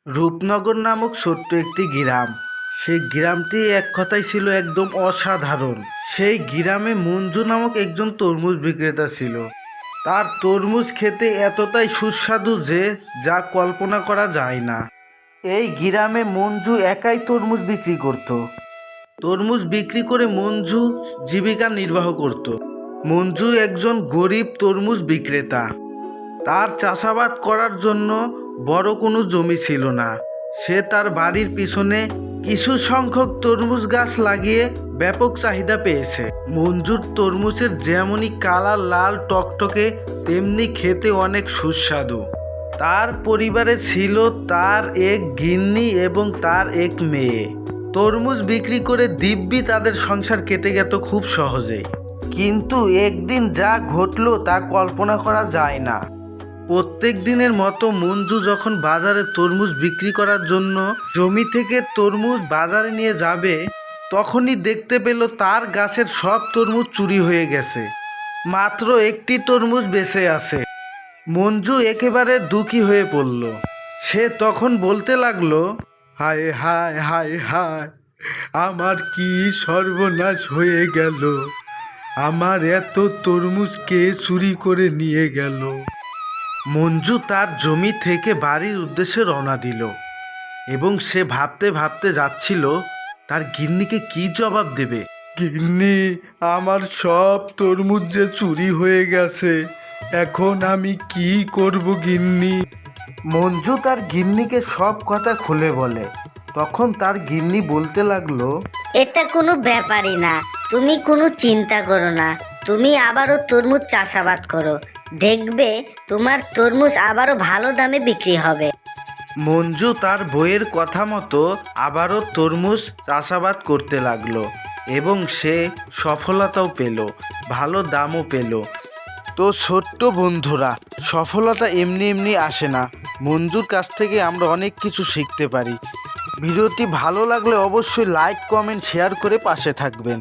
রূপনগর নামক ছোট্ট একটি গ্রাম। সেই গ্রামটি এক কথায় ছিল একদম অসাধারণ। সেই গ্রামে মঞ্জু নামক একজন তরমুজ বিক্রেতা ছিল। তার তরমুজ খেতে এতটাই সুস্বাদু যে যা কল্পনা করা যায় না। এই গ্রামে মঞ্জু একাই তরমুজ বিক্রি করত। তরমুজ বিক্রি করে মঞ্জু জীবিকা নির্বাহ করত। মঞ্জু একজন গরিব তরমুজ বিক্রেতা। তার চাষাবাদ করার জন্য বড় কোনো জমি ছিল না। সে তার বাড়ির পিছনে কিছু সংখ্যক তরমুজ গাছ লাগিয়ে ব্যাপক চাহিদা পেয়েছে। মঞ্জুর তরমুজের যেমনই কালার লাল টকটকে, তেমনি খেতে অনেক সুস্বাদু। তার পরিবারে ছিল তার এক গিন্নি এবং তার এক মেয়ে। তরমুজ বিক্রি করে দিব্যি তাদের সংসার কেটে যেত খুব সহজেই। কিন্তু একদিন যা ঘটল তা কল্পনা করা যায় না। প্রত্যেক দিনের মতো মঞ্জু যখন বাজারে তরমুজ বিক্রি করার জন্য জমি থেকে তরমুজ বাজারে নিয়ে যাবে, তখনই দেখতে পেল তার গাছের সব তরমুজ চুরি হয়ে গেছে। মাত্র একটি তরমুজ বেঁচে আছে। মঞ্জু একেবারে দুঃখী হয়ে পড়ল। সে তখন বলতে লাগলো, হায় হায় হায় হায়, আমার কি সর্বনাশ হয়ে গেল। আমার এত তরমুজ কে চুরি করে নিয়ে গেল। মঞ্জু তার জমি থেকে বাড়ির উদ্দেশ্যে রওনা দিল এবং সে ভাবতে ভাবতে যাচ্ছিল তার গিন্নিকে কি জবাব দেবে। গিন্নি, আমার সব তরমুজ যে চুরি হয়ে গেছে, এখন আমি কি করব গিন্নি? মঞ্জু তার গিন্নিকে সব কথা খুলে বলে। তখন তার গিন্নি বলতে লাগলো, এটা কোনো ব্যাপারই না, তুমি কোনো চিন্তা করো না। তুমি আবারও তরমুজ চাষাবাদ করো, দেখবে তোমার তরমুজ আবারও ভালো দামে বিক্রি হবে। মঞ্জু তার বইয়ের কথা মতো আবারও তরমুজ চাষাবাদ করতে লাগলো এবং সে সফলতাও পেল, ভালো দামও পেল। তো ছোট্ট বন্ধুরা, সফলতা এমনি এমনি আসে না। মঞ্জুর কাছ থেকে আমরা অনেক কিছু শিখতে পারি। ভিডিওটি ভালো লাগলে অবশ্যই লাইক, কমেন্ট, শেয়ার করে পাশে থাকবেন।